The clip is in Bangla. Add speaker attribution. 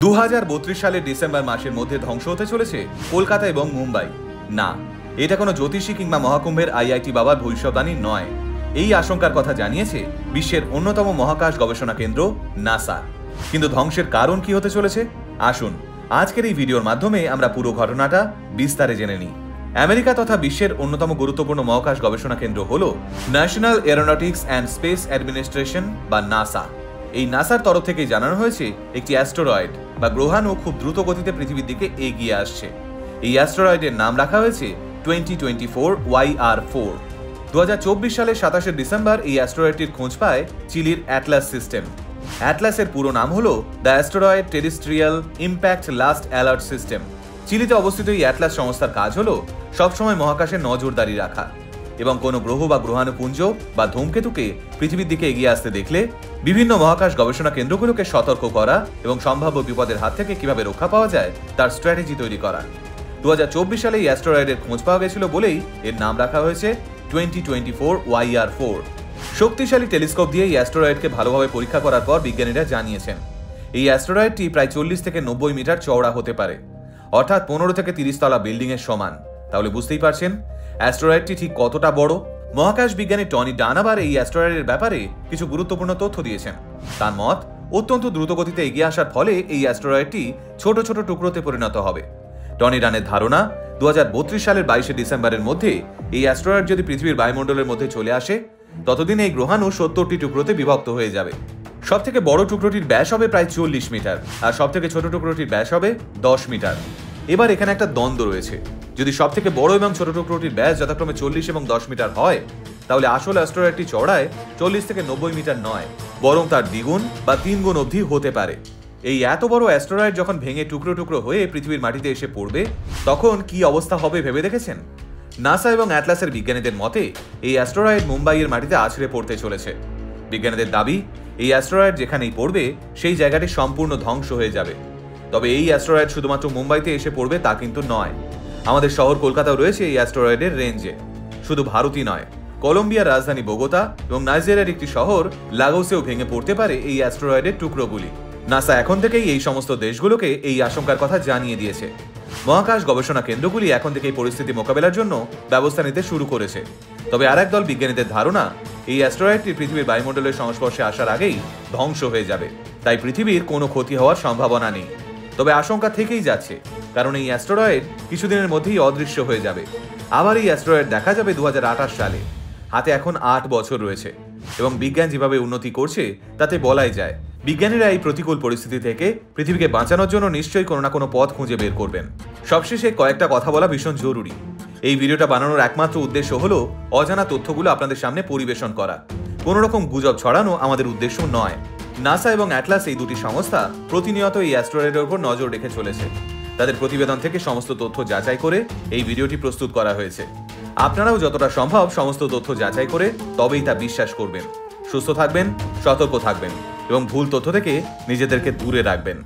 Speaker 1: 2032 সালের ডিসেম্বর মাসের মধ্যে ধ্বংস হতে চলেছে কলকাতা এবং মুম্বাই। না, এটা কোনো জ্যোতিষী কিংবা মহাকুম্ভের আইআইটি বাবার ভবিষ্যদ্বাণী নয়। এই আশঙ্কার কথা জানিয়েছে বিশ্বের অন্যতম মহাকাশ গবেষণা কেন্দ্র নাসা। কিন্তু ধ্বংসের কারণ কি হতে চলেছে, আসুন আজকের এই ভিডিওর মাধ্যমে আমরা পুরো ঘটনাটা বিস্তারে জেনে নিই। আমেরিকা তথা বিশ্বের অন্যতম গুরুত্বপূর্ণ মহাকাশ গবেষণা কেন্দ্র হল national aeronautics and space administration বা নাসা। এই নাসার তরফ থেকে জানানো হয়েছে একটি অ্যাস্টেরয়েড বা গ্রহাণু খুব দ্রুত গতিতে পৃথিবীর দিকে এগিয়ে আসছে। এই অ্যাস্টেরয়েডের নাম রাখা হয়েছে 2024 YR4। 2024 সালের 27শে ডিসেম্বর এই অ্যাস্টেরয়েডটির খোঁজ পায় চিলির অ্যাটলাস সিস্টেম। অ্যাটলাসের পুরো নাম হলো the asteroid terrestrial impact last alert system. চিলিতে অবস্থিত এই অ্যাটলাস সংস্থার কাজ হলো সবসময় মহাকাশে নজরদারি রাখা এবং কোনো গ্রহ বা গ্রহাণুপুঞ্জ বা ধূমকেতুকে পৃথিবীর দিকে এগিয়ে আসতে দেখলে বিভিন্ন মহাকাশ গবেষণা কেন্দ্রগুলোকে সতর্ক করা এবং সম্ভাব্য বিপদের হাত থেকে কিভাবে রক্ষা পাওয়া যায় তার স্ট্র্যাটেজি তৈরি করা। 2024 সালে এই অ্যাস্টেরয়েডের খোঁজ পাওয়া গেছিল বলেই এর নাম রাখা হয়েছে 2024 YR4। শক্তিশালী টেলিস্কোপ দিয়ে এই অ্যাস্টেরয়েডকে ভালোভাবে পরীক্ষা করার পর বিজ্ঞানীরা জানিয়েছেন এই অ্যাস্টেরয়েডটি প্রায় 40 থেকে 90 মিটার চওড়া হতে পারে, অর্থাৎ 15 থেকে 30 তলা বিল্ডিং এর সমান। তাহলে বুঝতেই পারছেন অ্যাস্টেরয়েডটি ঠিক কতটা বড়। মহাকাশ বিজ্ঞানী টনি ডান আবার এই অ্যাস্টেরয়েডের ব্যাপারে কিছু গুরুত্বপূর্ণ তথ্য দিয়েছেন। তার মত, অত্যন্ত দ্রুত গতিতে এগিয়ে আসার ফলে এই অ্যাস্টেরয়েডটি ছোট ছোট টুকরোতে পরিণত হবে। টনি ডানের ধারণা 2032 সালের 22শে ডিসেম্বরের মধ্যে এই অ্যাস্টেরয়েড যদি পৃথিবীর বায়ুমণ্ডলের মধ্যে চলে আসে ততদিন এই গ্রহাণু 70টি টুকরোতে বিভক্ত হয়ে যাবে। সব থেকে বড় টুকরোটির ব্যাস হবে প্রায় 40 মিটার আর সব থেকে ছোট টুকরোটির ব্যাস হবে 10 মিটার। এবার এখানে একটা দ্বন্দ্ব রয়েছে। যদি সব থেকে বড় এবং ছোট টুকরোটির ব্যাস যথাক্রমে 40 এবং 10 মিটার হয় তাহলে আসল অ্যাস্টেরয়েডটি চওড়ায় 40 থেকে 90 মিটার নয়, বরং তার দ্বিগুণ বা 3 গুণ অবধি হতে পারে। এই এত বড় অ্যাস্টেরয়েড যখন ভেঙে টুকরো টুকরো হয়ে পৃথিবীর মাটিতে এসে পড়বে তখন কি অবস্থা হবে ভেবে দেখেছেন? নাসা এবং অ্যাটলাসের বিজ্ঞানীদের মতে এই অ্যাস্টেরয়েড মুম্বাইয়ের মাটিতে আছড়ে পড়তে চলেছে। বিজ্ঞানীদের দাবি এই অ্যাস্টেরয়েড যেখানেই পড়বে সেই জায়গাটি সম্পূর্ণ ধ্বংস হয়ে যাবে। তবে এই অ্যাস্টেরয়েড শুধুমাত্র মুম্বাইতে এসে পড়বে তা কিন্তু নয়। আমাদের শহর কলকাতাও রয়েছে এই অ্যাস্টেরয়েডের রেঞ্জে। শুধু ভারতই নয়, কলম্বিয়ার রাজধানী বোগোতা এবং নাইজেরিয়ার একটি শহর লাগোসেও ভেঙে পড়তে পারে এই অ্যাস্টেরয়েডের টুকরোগুলি। নাসা এখন থেকেই এই সমস্ত দেশগুলোকে এই আশঙ্কার কথা জানিয়ে দিয়েছে। মহাকাশ গবেষণা কেন্দ্রগুলি এখন থেকে এই পরিস্থিতি মোকাবেলার জন্য ব্যবস্থা নিতে শুরু করেছে। তবে আরেক দল বিজ্ঞানীদের ধারণা এই অ্যাস্টেরয়েডটি পৃথিবীর বায়ুমণ্ডলের সংস্পর্শে আসার আগেই ধ্বংস হয়ে যাবে, তাই পৃথিবীর কোনো ক্ষতি হওয়ার সম্ভাবনা নেই। তবে আশঙ্কা থেকেই যাচ্ছে, কারণ এই অ্যাস্টেরয়েড কিছুদিনের মধ্যেই অদৃশ্য হয়ে যাবে। আবার এই অ্যাস্টেরয়েড দেখা যাবে 2028 সালে। হাতে এখন 8 বছর রয়েছে এবং বিজ্ঞান যেভাবে উন্নতি করছে তাতে বলাই যায় বিজ্ঞানীরা এই প্রতিকূল পরিস্থিতি থেকে পৃথিবীকে বাঁচানোর জন্য নিশ্চয়ই কোনো না কোনো পথ খুঁজে বের করবেন। সবশেষে কয়েকটা কথা বলা ভীষণ জরুরি। এই ভিডিওটা বানানোর একমাত্র উদ্দেশ্য হলো অজানা তথ্যগুলো আপনাদের সামনে পরিবেশন করা। কোনো রকম গুজব ছড়ানো আমাদের উদ্দেশ্য নয়। নাসা এবং অ্যাটলাস এই দুটি সংস্থা প্রতিনিয়ত এই অ্যাস্টেরয়েডের উপর নজর রেখে চলেছে। তাদের প্রতিবেদন থেকে সমস্ত তথ্য যাচাই করে এই ভিডিওটি প্রস্তুত করা হয়েছে। আপনারাও যতটা সম্ভব সমস্ত তথ্য যাচাই করে তবেই তা বিশ্বাস করবেন। সুস্থ থাকবেন, সতর্ক থাকবেন এবং ভুল তথ্য থেকে নিজেদেরকে দূরে রাখবেন।